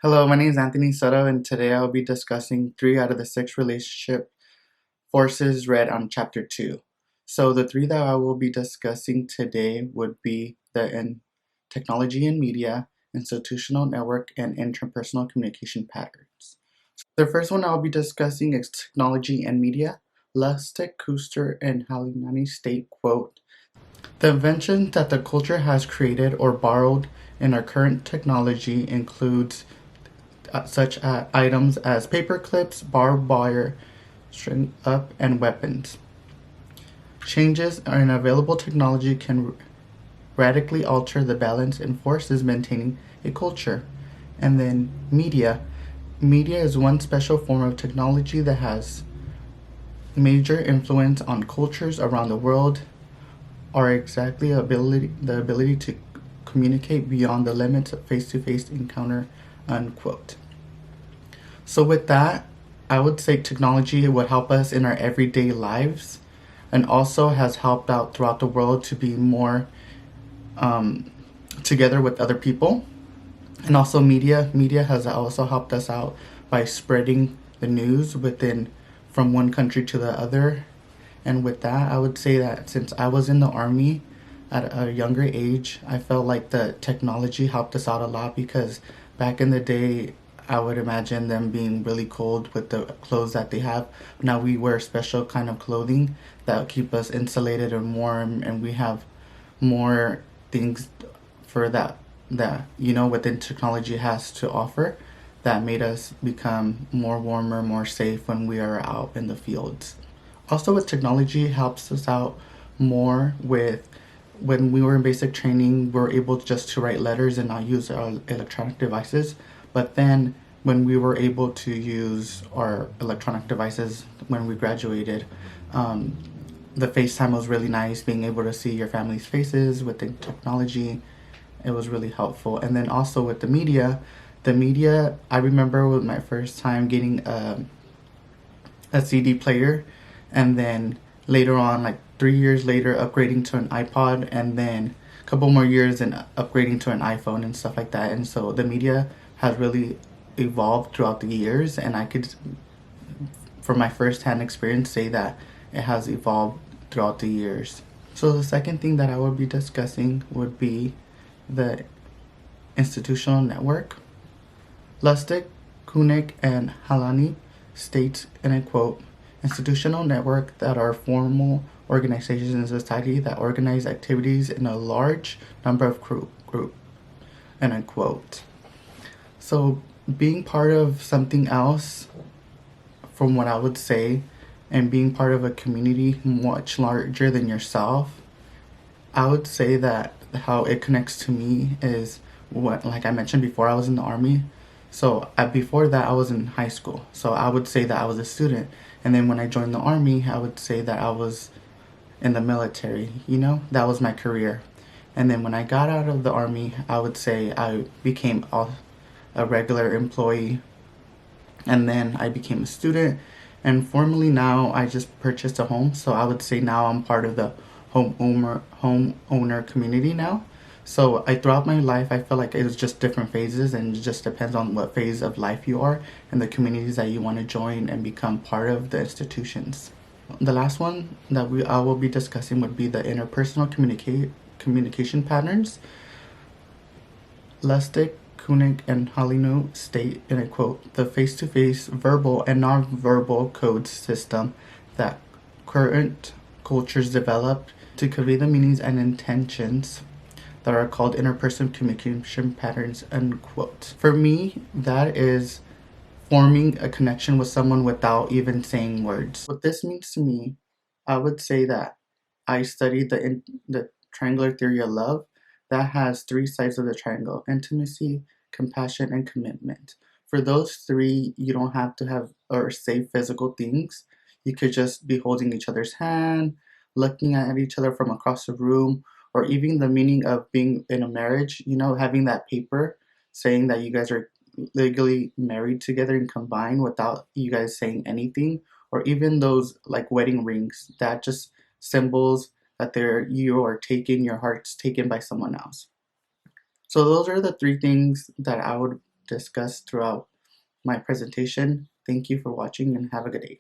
Hello, my name is Anthony Soto, and today I'll be discussing 3 out of the 6 relationship forces read on chapter 2. So, the 3 that I will be discussing today would be technology and media, institutional network, and interpersonal communication patterns. The first one I'll be discussing is technology and media. Lustig, Kuster, and Halinani state, quote, "The inventions that the culture has created or borrowed in our current technology includes such items as paper clips, barbed wire, string up, and weapons. Changes in available technology can radically alter the balance and forces maintaining a culture." And then media. Media is one special form of technology that has major influence on cultures around the world, or exactly the ability to communicate beyond the limits of face-to-face encounter, unquote. So with that, I would say technology would help us in our everyday lives and also has helped out throughout the world to be more together with other people. And also media has also helped us out by spreading the news within from one country to the other. And with that, I would say that since I was in the army at a younger age, I felt like the technology helped us out a lot because back in the day, I would imagine them being really cold with the clothes that they have. Now we wear special kind of clothing that keep us insulated and warm, and we have more things for that within technology has to offer that made us become more warmer, more safe when we are out in the fields. Also, with technology, helps us out more with when we were in basic training, we were able just to write letters and not use our electronic devices. But then, when we were able to use our electronic devices when we graduated, the FaceTime was really nice. Being able to see your family's faces with the technology, it was really helpful. And then also with the media, I remember with my first time getting a CD player, and then later on, like 3 years later, upgrading to an iPod, and then a couple more years and upgrading to an iPhone and stuff like that. And so the media has really evolved throughout the years, and I could, from my first-hand experience, say that it has evolved throughout the years. So the second thing that I would be discussing would be the institutional network. Lustig, Koenig, and Halani states, and I quote, "Institutional network that are formal organizations in society that organize activities in a large number of group," and I quote. So being part of something else, from what I would say, and being part of a community much larger than yourself, I would say that how it connects to me is what, like I mentioned before, I was in the army. So before that, I was in high school. So I would say that I was a student. And then when I joined the army, I would say that I was in the military. That was my career. And then when I got out of the army, I would say I became a regular employee. And then I became a student. And formally now, I just purchased a home. So I would say now I'm part of the homeowner community now. So throughout my life, I feel like it was just different phases, and it just depends on what phase of life you are and the communities that you want to join and become part of the institutions. The last one that I will be discussing would be the interpersonal communication patterns. Lustig, Koenig, and Halinu state, and I quote, "The face-to-face verbal and non-verbal code system that current cultures developed to convey the meanings and intentions that are called interpersonal communication patterns," unquote. For me, that is forming a connection with someone without even saying words. What this means to me, I would say that I studied the triangular theory of love that has 3 sides of the triangle: intimacy, compassion, and commitment. For those 3, you don't have to have or say physical things. You could just be holding each other's hand, looking at each other from across the room, or even the meaning of being in a marriage, having that paper saying that you guys are legally married together and combined without you guys saying anything, or even those like wedding rings that just symbols that you are taken, your heart's taken by someone else. So those are the 3 things that I would discuss throughout my presentation. Thank you for watching and have a good day.